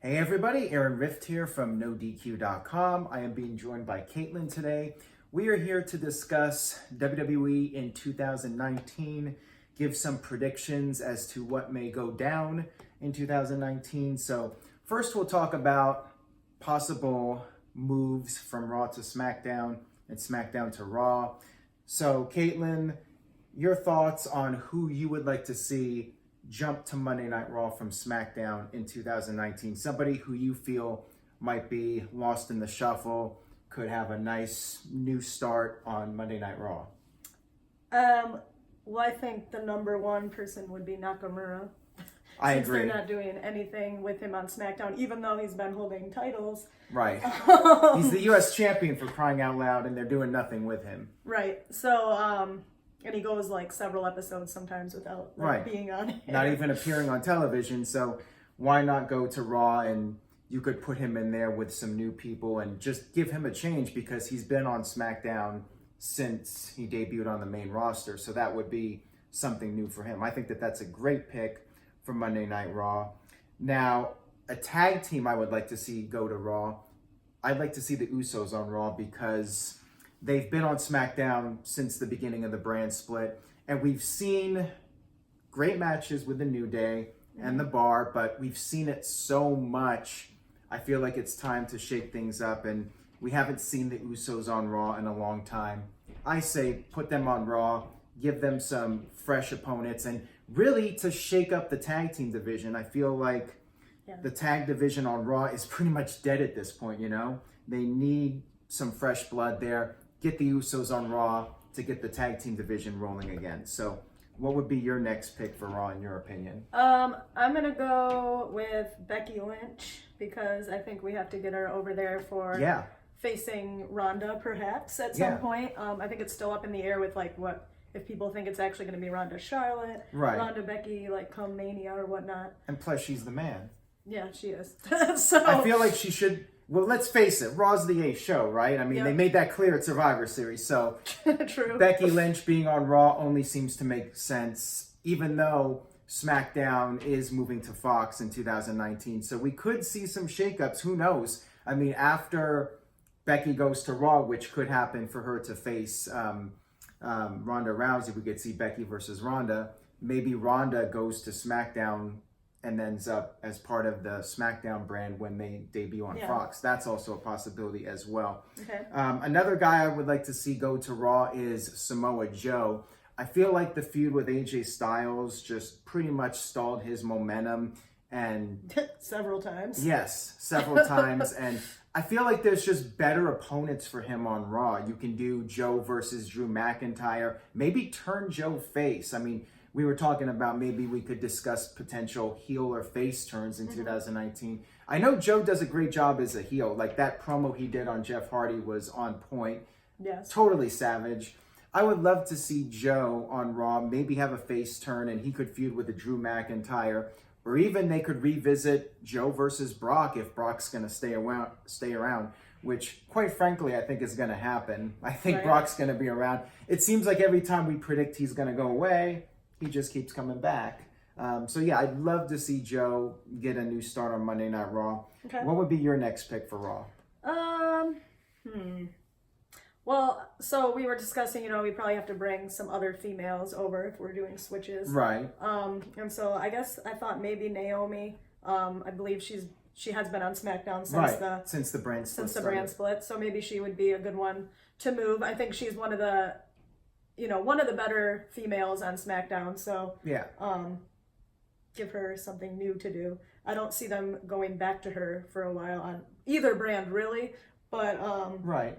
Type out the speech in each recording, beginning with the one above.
Hey everybody, Aaron Rift here from NoDQ.com. I am being joined by Caitlin today. We are here to discuss WWE in 2019, give some predictions as to what may go down in 2019. So first we'll talk about possible moves from Raw to SmackDown and SmackDown to Raw. So Caitlin, your thoughts on who you would like to see jump to Monday Night Raw from SmackDown in 2019? Somebody who you feel might be lost in the shuffle, could have a nice new start on Monday Night Raw. Well, I think the number one person would be Nakamura. I Since agree. they're not doing anything with him on SmackDown, even though he's been holding titles. Right. He's the U.S. champion, for crying out loud, and they're doing nothing with him. Right. So, and he goes like several episodes sometimes without being on air. Not even appearing on television. So why not go to Raw, and you could put him in there with some new people and just give him a change, because he's been on SmackDown since he debuted on the main roster. So that would be something new for him. I think that that's a great pick for Monday Night Raw. Now, a tag team I would like to see go to Raw. I'd like to see the Usos on Raw, because they've been on SmackDown since the beginning of the brand split, and we've seen great matches with the New Day and the Bar, but we've seen it so much. I feel like it's time to shake things up, and we haven't seen the Usos on Raw in a long time. I say put them on Raw, give them some fresh opponents, and really to shake up the tag team division. I feel like the tag division on Raw is pretty much dead at this point, you know? They need some fresh blood there. Get the Usos on Raw to get the tag team division rolling again. So what would be your next pick for Raw in your opinion? I'm going to go with Becky Lynch, because I think we have to get her over there for facing Ronda perhaps at some point. I think it's still up in the air with like what if people think it's actually going to be Ronda Charlotte, Ronda Becky, like come Mania or whatnot. And plus she's the man. Yeah, she is. So I feel like she should. Well, let's face it, Raw's the eighth show, right? I mean, they made that clear at Survivor Series. So True. Becky Lynch being on Raw only seems to make sense, even though SmackDown is moving to Fox in 2019. So we could see some shakeups. Who knows? I mean, after Becky goes to Raw, which could happen for her to face Ronda Rousey, we could see Becky versus Ronda. Maybe Ronda goes to SmackDown and ends up as part of the SmackDown brand when they debut on Fox. That's also a possibility as well. Okay. Another guy I would like to see go to Raw is Samoa Joe. I feel like the feud with AJ Styles just pretty much stalled his momentum, and several times. Yes, several times. And I feel like there's just better opponents for him on Raw. You can do Joe versus Drew McIntyre. Maybe turn Joe face. I mean, we were talking about maybe we could discuss potential heel or face turns in 2019. I know Joe does a great job as a heel. Like that promo he did on Jeff Hardy was on point. Yes. Totally savage. I would love to see Joe on Raw maybe have a face turn, and he could feud with a Drew McIntyre. Or even they could revisit Joe versus Brock if Brock's going to stay around, which quite frankly I think is going to happen. I think Brock's going to be around. It seems like every time we predict he's going to go away, he just keeps coming back. So yeah, I'd love to see Joe get a new start on Monday Night Raw. Okay. What would be your next pick for Raw? Well, so we were discussing, you know, we probably have to bring some other females over if we're doing switches. Right. And so I guess I thought maybe Naomi. I believe she has been on SmackDown since the brand split. So maybe she would be a good one to move. I think she's one of the better females on SmackDown. So give her something new to do. I don't see them going back to her for a while on either brand, really. But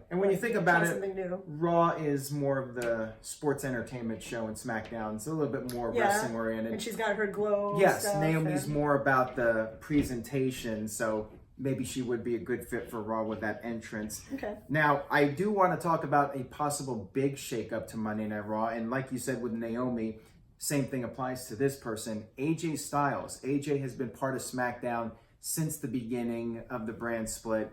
and when you think about it, new. Raw is more of the sports entertainment show, and SmackDown is a little bit more wrestling oriented. And she's got her glow. Yes, stuff Naomi's more about the presentation, so maybe she would be a good fit for Raw with that entrance. Okay. Now, I do want to talk about a possible big shakeup to Monday Night Raw, and like you said with Naomi, same thing applies to this person, AJ Styles. AJ has been part of SmackDown since the beginning of the brand split.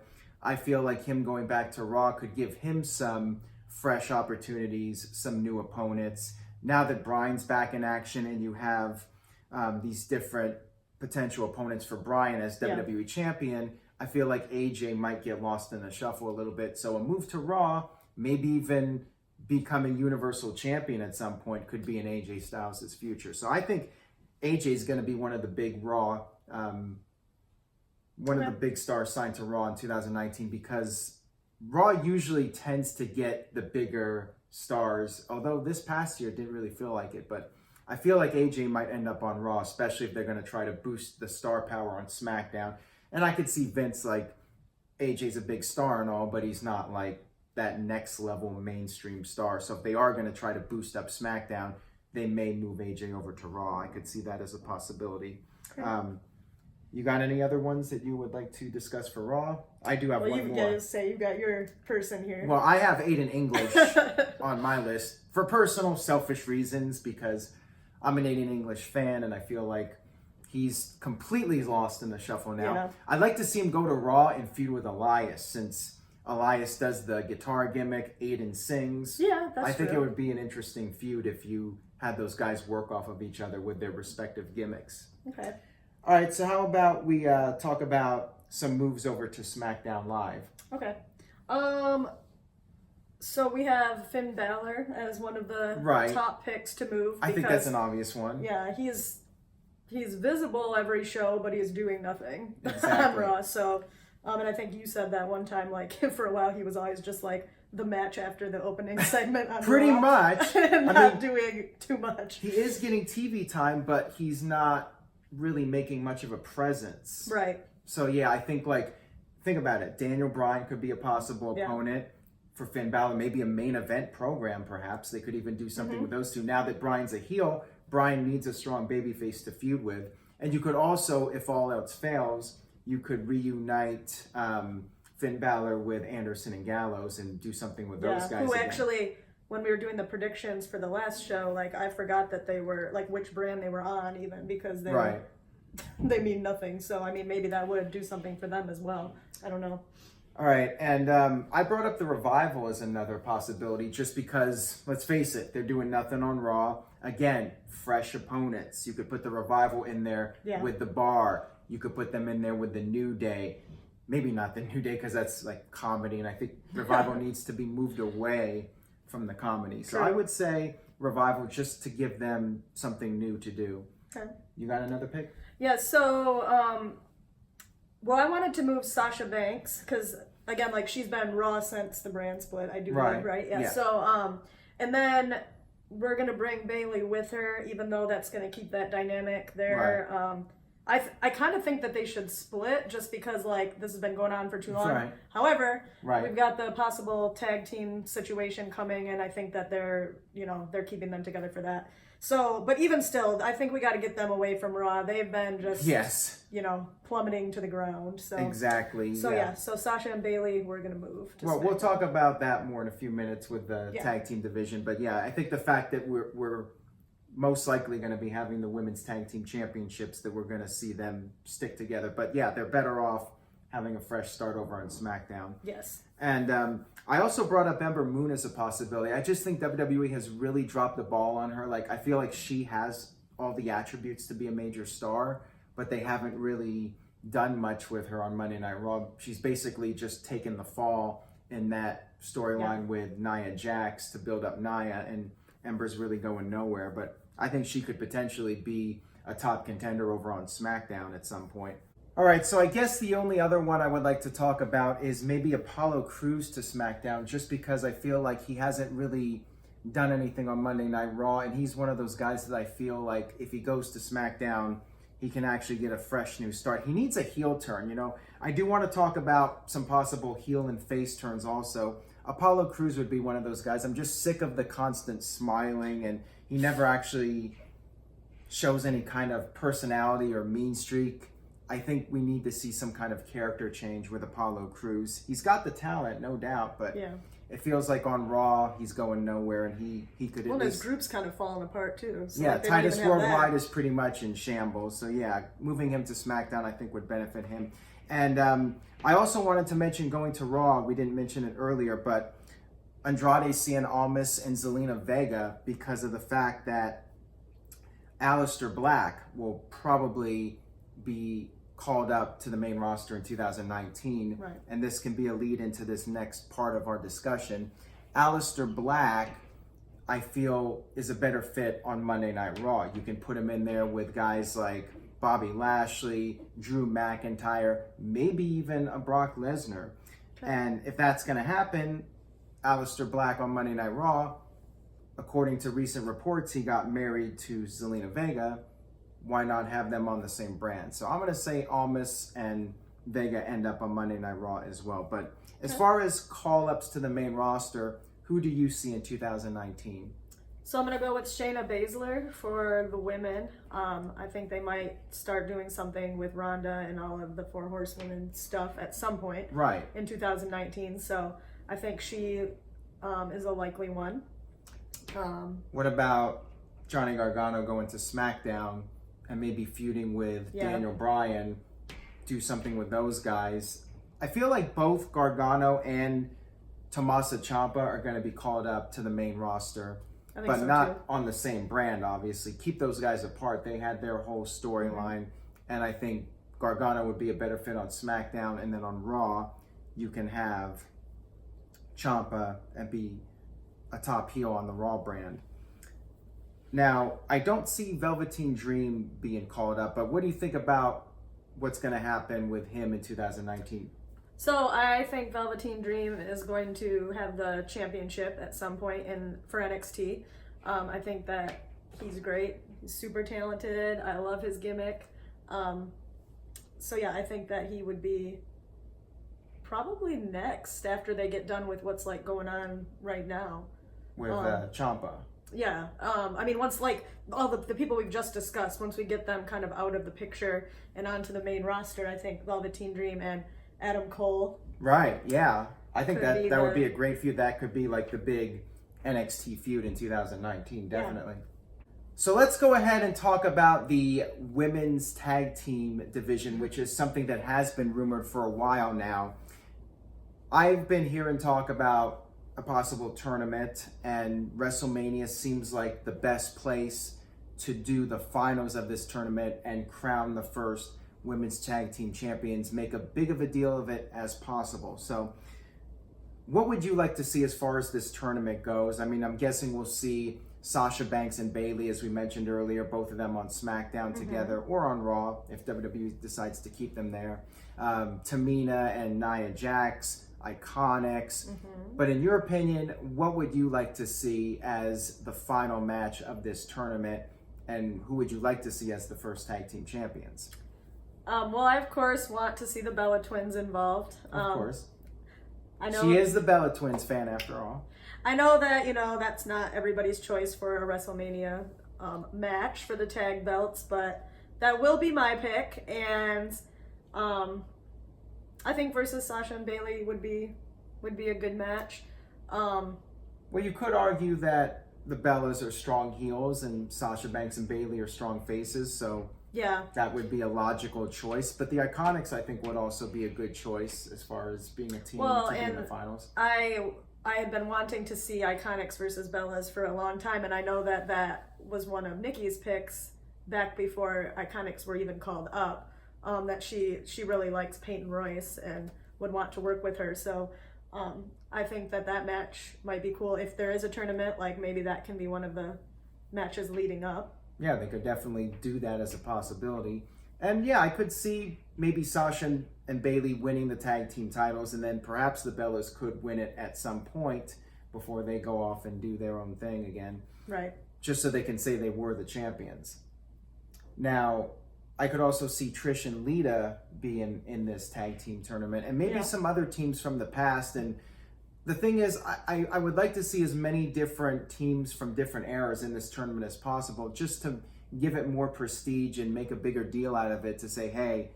I feel like him going back to Raw could give him some fresh opportunities, some new opponents. Now that Bryan's back in action and you have these different potential opponents for Bryan as WWE champion, I feel like AJ might get lost in the shuffle a little bit. So a move to Raw, maybe even becoming Universal Champion at some point, could be in AJ Styles' future. So I think AJ is going to be one of the big Raw, one of the big stars signed to Raw in 2019, because Raw usually tends to get the bigger stars, although this past year didn't really feel like it. But I feel like AJ might end up on Raw, especially if they're going to try to boost the star power on SmackDown. And I could see Vince, like, AJ's a big star and all, but he's not like that next level mainstream star. So if they are going to try to boost up SmackDown, they may move AJ over to Raw. I could see that as a possibility. Okay. You got any other ones that you would like to discuss for Raw? I do have one more. Well, you've got to say you've got your person here. Well, I have Aiden English on my list for personal, selfish reasons, because I'm an Aiden English fan and I feel like he's completely lost in the shuffle now. Yeah. I'd like to see him go to Raw and feud with Elias, since Elias does the guitar gimmick, Aiden sings. Yeah, that's true. I think it would be an interesting feud if you had those guys work off of each other with their respective gimmicks. Okay. All right, so how about we talk about some moves over to SmackDown Live? Okay. So we have Finn Balor as one of the top picks to move. I think that's an obvious one. Yeah, he's visible every show, but he's doing nothing on Raw. So, and I think you said that one time, like, for a while he was always just like the match after the opening segment on Pretty Raw. much. And not doing too much. He is getting TV time, but he's not really making much of a presence. Right. So yeah, I think, like, think about it. Daniel Bryan could be a possible opponent for Finn Balor, maybe a main event program perhaps. They could even do something with those two. Now that Bryan's a heel, Bryan needs a strong babyface to feud with. And you could also, if all else fails, you could reunite Finn Balor with Anderson and Gallows and do something with those guys. Who actually, when we were doing the predictions for the last show, like, I forgot that they were, like, which brand they were on even, because they were, they mean nothing. So, I mean, maybe that would do something for them as well. I don't know. All right, and I brought up the Revival as another possibility just because, let's face it, they're doing nothing on Raw. Again, fresh opponents. You could put the Revival in there with the Bar. You could put them in there with the New Day. Maybe not the New Day, because that's like comedy, and I think Revival needs to be moved away from the comedy. So I would say Revival, just to give them something new to do. Okay. You got another pick? Yeah, so... well, I wanted to move Sasha Banks because, again, like, she's been Raw since the brand split. I do believe, right? Yeah. So, and then we're gonna bring Bayley with her, even though that's gonna keep that dynamic there. Right. I kind of think that they should split just because, like, this has been going on for too long. Right. However, we've got the possible tag team situation coming, and I think that they're keeping them together for that. So, but even still, I think we got to get them away from Raw. They've been just, plummeting to the ground. So exactly. So so Sasha and Bayley, we're gonna move. Well, we'll talk about that more in a few minutes with the tag team division. But yeah, I think the fact that we're most likely going to be having the women's tag team championships, that we're going to see them stick together. But yeah, they're better off having a fresh start over on SmackDown. Yes. And I also brought up Ember Moon as a possibility. I just think WWE has really dropped the ball on her. Like, I feel like she has all the attributes to be a major star, but they haven't really done much with her on Monday Night Raw. She's basically just taken the fall in that storyline with Nia Jax to build up Nia, and Ember's really going nowhere. But I think she could potentially be a top contender over on SmackDown at some point. All right, so I guess the only other one I would like to talk about is maybe Apollo Crews to SmackDown, just because I feel like he hasn't really done anything on Monday Night Raw, and he's one of those guys that I feel like if he goes to SmackDown, he can actually get a fresh new start. He needs a heel turn, I do want to talk about some possible heel and face turns also. Apollo Crews would be one of those guys. I'm just sick of the constant smiling, and he never actually shows any kind of personality or mean streak. I think we need to see some kind of character change with Apollo Crews. He's got the talent, no doubt, but it feels like on Raw he's going nowhere, and he could. Well, his group's kind of falling apart too. So yeah, Titus Worldwide is pretty much in shambles. So yeah, moving him to SmackDown I think would benefit him. And I also wanted to mention going to Raw. We didn't mention it earlier, but Andrade Cien Almas and Zelina Vega, because of the fact that Aleister Black will probably be called up to the main roster in 2019. Right. And this can be a lead into this next part of our discussion. Aleister Black, I feel, is a better fit on Monday Night Raw. You can put him in there with guys like Bobby Lashley, Drew McIntyre, maybe even a Brock Lesnar. Okay. And if that's going to happen, Aleister Black on Monday Night Raw, according to recent reports, he got married to Zelina Vega. Why not have them on the same brand? So I'm going to say Almas and Vega end up on Monday Night Raw as well. But as far as call-ups to the main roster, who do you see in 2019? So I'm going to go with Shayna Baszler for the women. I think they might start doing something with Ronda and all of the Four Horsewomen stuff at some point in 2019. So I think she is a likely one. What about Johnny Gargano going to SmackDown and maybe feuding with Daniel Bryan, do something with those guys? I feel like both Gargano and Tommaso Ciampa are going to be called up to the main roster, but so not on the same brand, obviously. Keep those guys apart. They had their whole storyline, and I think Gargano would be a better fit on SmackDown, and then on Raw, you can have Ciampa and be a top heel on the Raw brand. Now, I don't see Velveteen Dream being called up, but what do you think about what's going to happen with him in 2019? So I think Velveteen Dream is going to have the championship at some point for NXT. I think that he's great. He's super talented. I love his gimmick. So yeah, I think that he would be probably next after they get done with what's like going on right now. With Ciampa. Yeah. I mean, once like all the people we've just discussed, once we get them kind of out of the picture and onto the main roster, I think Velveteen Dream and Adam Cole. Right, yeah. I think that would be a great feud. That could be like the big NXT feud in 2019, definitely. Yeah. So let's go ahead and talk about the women's tag team division, which is something that has been rumored for a while now. I've been hearing talk about a possible tournament, and WrestleMania seems like the best place to do the finals of this tournament and crown the first women's tag team champions, make a big of a deal of it as possible. So what would you like to see as far as this tournament goes? I mean, I'm guessing we'll see Sasha Banks and Bayley, as we mentioned earlier, both of them on SmackDown together, or on Raw if WWE decides to keep them there. Tamina and Nia Jax, Iconics. But in your opinion, what would you like to see as the final match of this tournament, and who would you like to see as the first tag team champions? Well, I of course want to see the Bella Twins involved. Of course. I know she is the Bella Twins fan after all. I know that, that's not everybody's choice for a WrestleMania match for the tag belts, but that will be my pick. And I think versus Sasha and Bayley would be a good match. Well, you could argue that the Bellas are strong heels and Sasha Banks and Bayley are strong faces, so yeah, that would be a logical choice. But the Iconics, I think, would also be a good choice as far as being a team to be in the finals. I had been wanting to see Iconics versus Bellas for a long time, and I know that was one of Nikki's picks back before Iconics were even called up. That she really likes Peyton Royce and would want to work with her. So I think that match might be cool. If there is a tournament, like maybe that can be one of the matches leading up. Yeah, they could definitely do that as a possibility. And yeah, I could see maybe Sasha and Bayley winning the tag team titles, and then perhaps the Bellas could win it at some point before they go off and do their own thing again. Right. Just so they can say they were the champions. Now, I could also see Trish and Lita being in this tag team tournament, and maybe some other teams from the past. And the thing is, I would like to see as many different teams from different eras in this tournament as possible, just to give it more prestige and make a bigger deal out of it, to say, hey,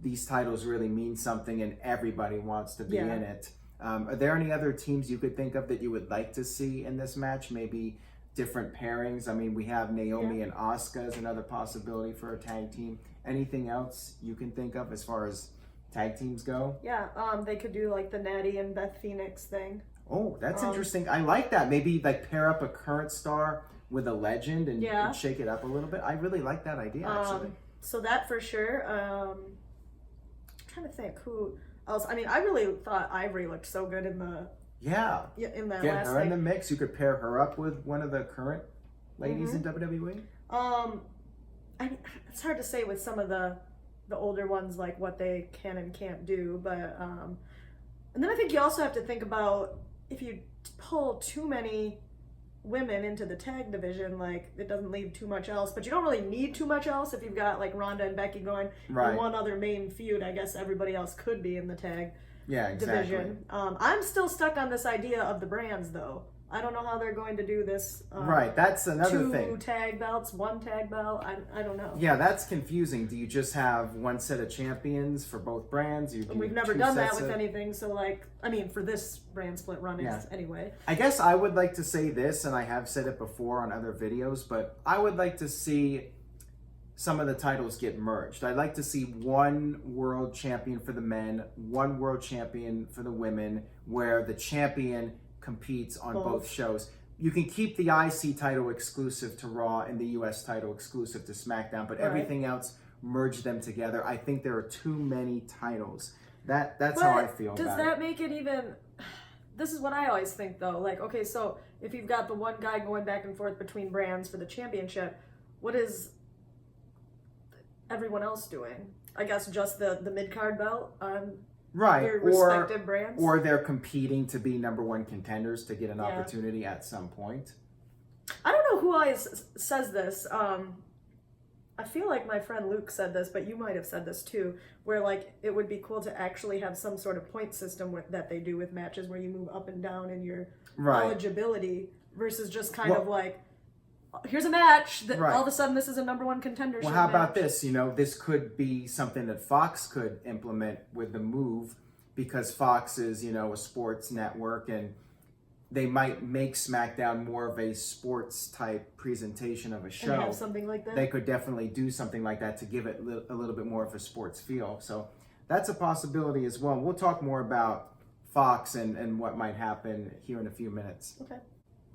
these titles really mean something and everybody wants to be in it. Are there any other teams you could think of that you would like to see in this match? Maybe different pairings. I mean, we have Naomi and Asuka as another possibility for a tag team. Anything else you can think of as far as tag teams go? Yeah, they could do like the Natty and Beth Phoenix thing. Oh, that's interesting. I like that. Maybe like pair up a current star with a legend and shake it up a little bit. I really like that idea, actually. So that for sure. I'm trying to think who else. I mean, I really thought Ivory looked so good in the in that Get last her thing. in the mix. You could pair her up with one of the current ladies in WWE. It's hard to say with some of the older ones, like what they can and can't do, but and then I think you also have to think about if you pull too many women into the tag division, like it doesn't leave too much else, but you don't really need too much else if you've got like Ronda and Becky going and one other main feud. I guess everybody else could be in the tag division. I'm still stuck on this idea of the brands though. I don't know how they're going to do this. That's another thing. 2 tag belts, 1 tag belt. I don't know. Yeah, that's confusing. Do you just have one set of champions for both brands? We've never done that with anything, so like, I mean, for this brand split run anyway. I guess I would like to say this, and I have said it before on other videos, but I would like to see some of the titles get merged. I'd like to see 1 world champion for the men, 1 world champion for the women, where the champion competes on both shows. You can keep the IC title exclusive to Raw and the US title exclusive to SmackDown, but everything else, merge them together. I think there are too many titles. That's how I feel about it. Does that make it even... This is what I always think though. Like, okay, so if you've got the one guy going back and forth between brands for the championship, what is everyone else doing? I guess just the mid-card belt on your respective brands? Or they're competing to be #1 contenders to get an opportunity at some point. I don't know who always says this. I feel like my friend Luke said this, but you might have said this too, where like it would be cool to actually have some sort of point system that they do with matches where you move up and down in your eligibility versus just kind of like, here's a match that all of a sudden this is a #1 contendership. Well, how about this? You know, this could be something that Fox could implement with the move, because Fox is, you know, a sports network, and they might make SmackDown more of a sports type presentation of a show. And have something like that. They could definitely do something like that to give it a little bit more of a sports feel. So that's a possibility as well. We'll talk more about Fox and what might happen here in a few minutes. Okay.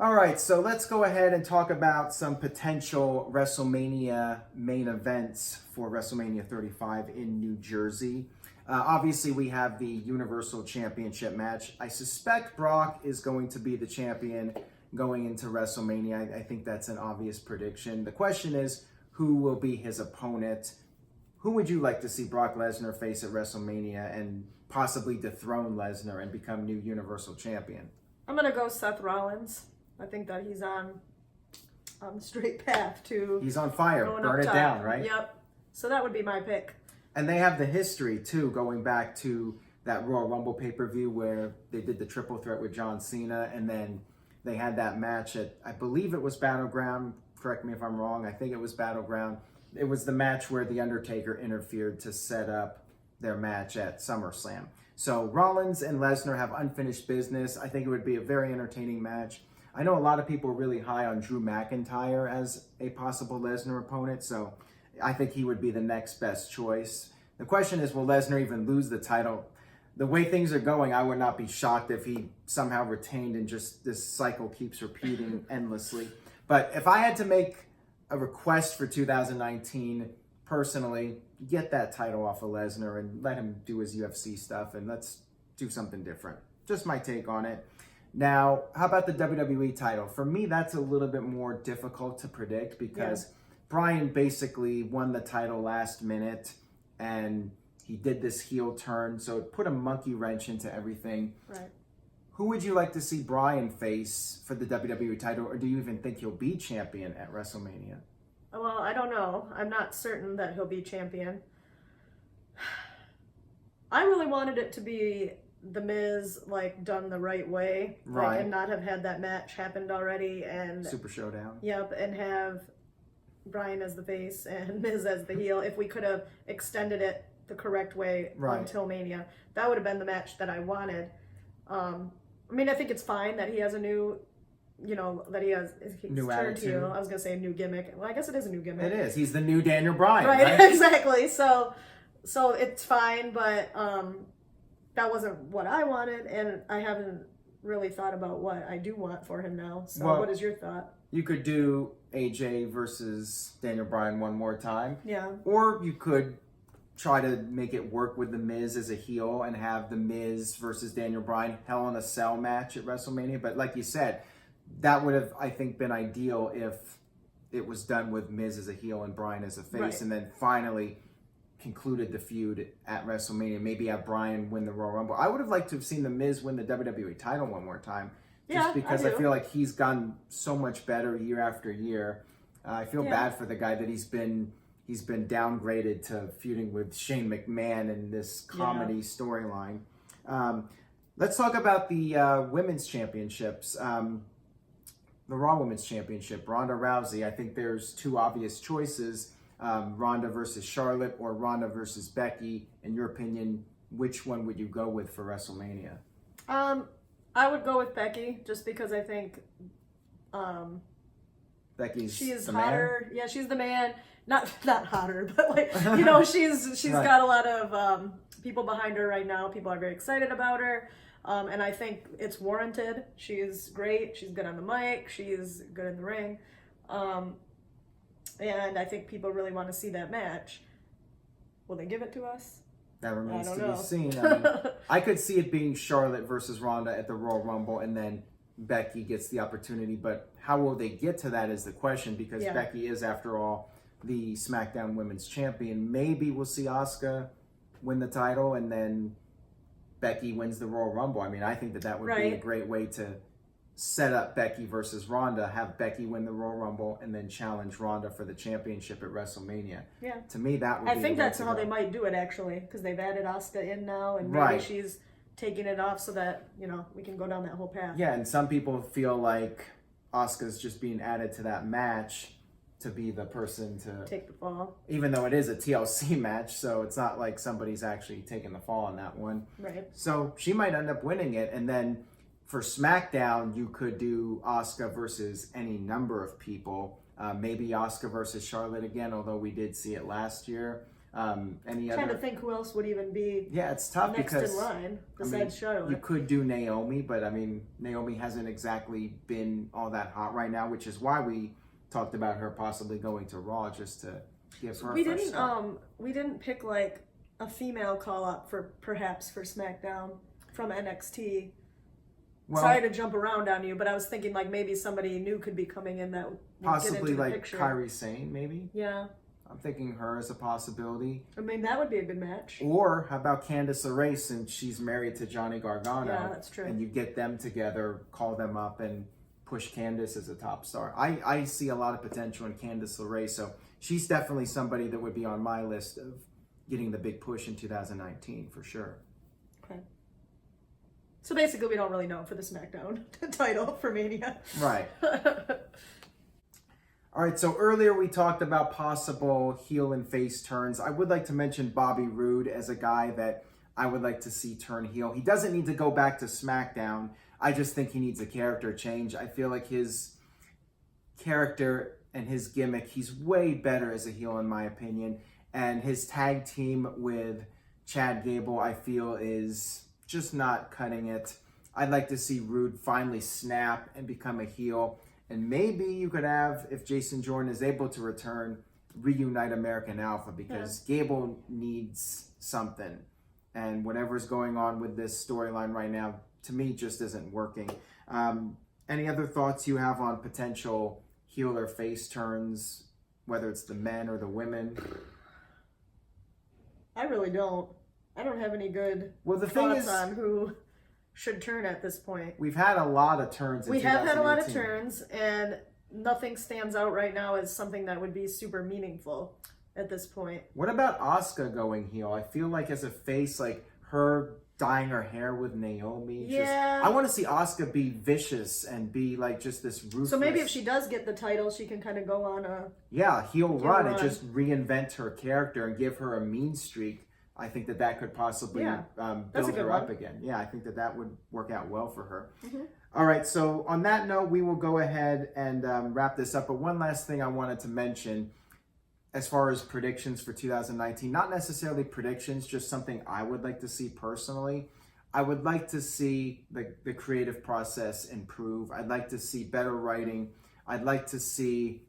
All right, so let's go ahead and talk about some potential WrestleMania main events for WrestleMania 35 in New Jersey. Obviously, we have the Universal Championship match. I suspect Brock is going to be the champion going into WrestleMania. I think that's an obvious prediction. The question is, who will be his opponent? Who would you like to see Brock Lesnar face at WrestleMania and possibly dethrone Lesnar and become new Universal Champion? I'm going to go Seth Rollins. I think that he's on the straight path to... He's on fire. Burn it down, right? Yep. So that would be my pick. And they have the history, too, going back to that Royal Rumble pay-per-view where they did the triple threat with John Cena, and then they had that match at, I believe it was Battleground. Correct me if I'm wrong. I think it was Battleground. It was the match where The Undertaker interfered to set up their match at SummerSlam. So Rollins and Lesnar have unfinished business. I think it would be a very entertaining match. I know a lot of people are really high on Drew McIntyre as a possible Lesnar opponent, so I think he would be the next best choice. The question is, will Lesnar even lose the title? The way things are going, I would not be shocked if he somehow retained and just this cycle keeps repeating endlessly. But if I had to make a request for 2019, personally, get that title off of Lesnar and let him do his UFC stuff, and let's do something different. Just my take on it. Now, how about the WWE title? For me, that's a little bit more difficult to predict because Bryan basically won the title last minute and he did this heel turn, so it put a monkey wrench into everything. Right. Who would you like to see Bryan face for the WWE title, or do you even think he'll be champion at WrestleMania? Well, I don't know. I'm not certain that he'll be champion. I really wanted it to be The Miz, like, done the right way. Right. Like, and not have had that match happened already. And Super Showdown. Yep, and have Bryan as the face and Miz as the heel. If we could have extended it the correct way until Mania, that would have been the match that I wanted. I mean, I think it's fine that he has a new, you know, that he has new attitude. Heel. I was gonna say a new gimmick. Well, I guess it is a new gimmick. It is. He's the new Daniel Bryan. Right? Exactly. So it's fine, but that wasn't what I wanted, and I haven't really thought about what I do want for him now. So Well, what is your thought? You could do AJ versus Daniel Bryan one more time. Yeah. Or you could try to make it work with The Miz as a heel and have The Miz versus Daniel Bryan Hell in a Cell match at WrestleMania. But like you said, that would have, I think, been ideal if it was done with Miz as a heel and Bryan as a face, Right. and then finally concluded the feud at WrestleMania. Maybe have Bryan win the Royal Rumble. I would have liked to have seen The Miz win the WWE title one more time. Just because I feel like he's gotten so much better year after year. I feel bad for the guy that he's been downgraded to feuding with Shane McMahon in this comedy storyline. Let's talk about the women's championships. The Raw Women's Championship, Ronda Rousey. I think there's two obvious choices, Ronda versus Charlotte or Ronda versus Becky. In your opinion, which one would you go with for WrestleMania? I would go with Becky just because I think she's the hotter. Man? Yeah, she's the man. Not hotter, but like, you know, she's right. Got a lot of people behind her right now. People are very excited about her. And I think it's warranted. She's great. She's good on the mic. She's good in the ring. And I think people really want to see that match. Will they give it to us? That remains to be seen. I mean, I could see it being Charlotte versus Ronda at the Royal Rumble, and then Becky gets the opportunity. But how will they get to that is the question, because Becky is, after all, the SmackDown Women's Champion. Maybe we'll see Asuka win the title, and then Becky wins the Royal Rumble. I mean, I think that would be a great way to set up Becky versus Ronda, have Becky win the Royal Rumble, and then challenge Ronda for the championship at WrestleMania. Yeah. To me, that would be I think that's how they might do it, actually, because they've added Asuka in now, and maybe she's taking it off so that, you know, we can go down that whole path. Yeah, and some people feel like Asuka's just being added to that match to be the person to take the fall. Even though it is a TLC match, so it's not like somebody's actually taking the fall on that one. Right. So she might end up winning it, and then for SmackDown, you could do Asuka versus any number of people. Maybe Asuka versus Charlotte again, although we did see it last year. I'm trying to think who else would even be it's tough next because, in line besides Charlotte. You could do Naomi, but I mean, Naomi hasn't exactly been all that hot right now, which is why we talked about her possibly going to Raw, just to give her we didn't pick like a female call up for SmackDown from NXT. Well, sorry to jump around on you, but I was thinking like maybe somebody new could be coming in that would possibly get into the like picture. Kairi Sane, maybe. Yeah. I'm thinking her as a possibility. I mean, that would be a good match. Or how about Candice LeRae, since she's married to Johnny Gargano? Yeah, that's true. And you get them together, call them up, and push Candice as a top star. I see a lot of potential in Candice LeRae, so she's definitely somebody that would be on my list of getting the big push in 2019 for sure. Okay. So basically, we don't really know for the SmackDown title for Mania. Right. All right, so earlier we talked about possible heel and face turns. I would like to mention Bobby Roode as a guy that I would like to see turn heel. He doesn't need to go back to SmackDown. I just think he needs a character change. I feel like his character and his gimmick, he's way better as a heel in my opinion. And his tag team with Chad Gable, I feel, is just not cutting it. I'd like to see Roode finally snap and become a heel. And maybe you could have, if Jason Jordan is able to return, reunite American Alpha, because Gable needs something. And whatever's going on with this storyline right now, to me, just isn't working. Any other thoughts you have on potential heel or face turns, whether it's the men or the women? I really don't. I don't have any good thoughts on who should turn at this point. We've had a lot of turns. We have had a lot of turns, and nothing stands out right now as something that would be super meaningful at this point. What about Asuka going heel? I feel like as a face, like her dyeing her hair with Naomi. Yeah. I want to see Asuka be vicious and be like just this ruthless. So maybe if she does get the title, she can kind of go on a heel run and just reinvent her character and give her a mean streak. I think that could possibly build her up again. Yeah, I think that would work out well for her. Mm-hmm. All right, so on that note, we will go ahead and wrap this up. But one last thing I wanted to mention as far as predictions for 2019, not necessarily predictions, just something I would like to see personally. I would like to see the creative process improve. I'd like to see better writing. I'd like to see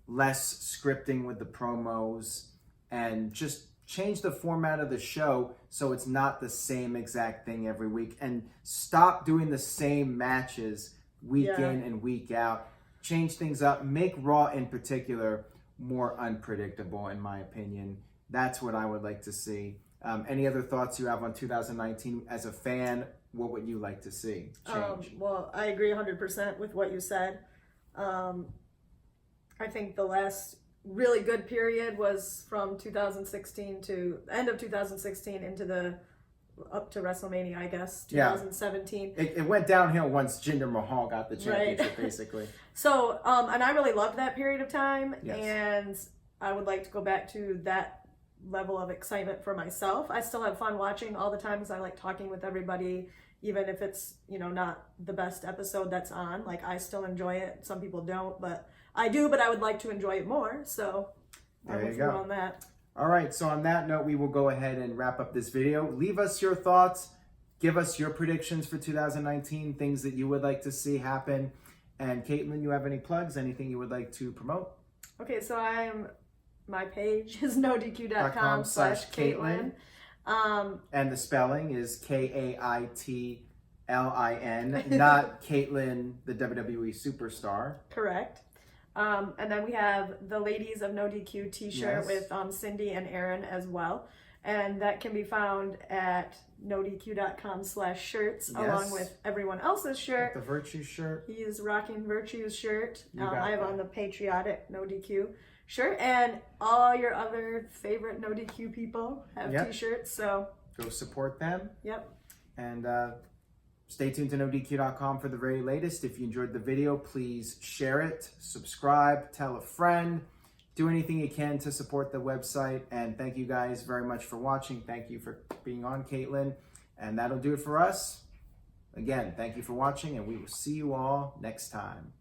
less scripting with the promos and just change the format of the show so it's not the same exact thing every week, and stop doing the same matches week in and week out. Change things up. Make Raw in particular more unpredictable, in my opinion. That's what I would like to see. Any other thoughts you have on 2019 as a fan? What would you like to see change? Well, I agree 100% with what you said. I think the last really good period was from 2016 to end of 2016 into up to Wrestlemania, I guess, 2017. Yeah. It went downhill once Jinder Mahal got the championship, basically. So, and I really loved that period of time, yes. and I would like to go back to that level of excitement for myself. I still have fun watching all the time because I like talking with everybody, even if it's, not the best episode that's on. Like, I still enjoy it. Some people don't, but I do, but I would like to enjoy it more. So there you go on that. All right. So on that note, we will go ahead and wrap up this video. Leave us your thoughts. Give us your predictions for 2019, things that you would like to see happen. And Caitlin, you have any plugs? Anything you would like to promote? Okay, so my page is nodq.com/Caitlin. And the spelling is Kaitlin, not Caitlin, the WWE superstar. Correct. And then we have the Ladies of No DQ t-shirt with Cindy and Aaron as well. And that can be found at nodq.com/shirts along with everyone else's shirt. The Virtue shirt. He is rocking Virtue's shirt. I have on the patriotic No DQ shirt, and all your other favorite No DQ people have t-shirts, so go support them. Yep. And stay tuned to nodq.com for the very latest. If you enjoyed the video, please share it, subscribe, tell a friend, do anything you can to support the website. And thank you guys very much for watching. Thank you for being on, Caitlin. And that'll do it for us. Again, thank you for watching, and we will see you all next time.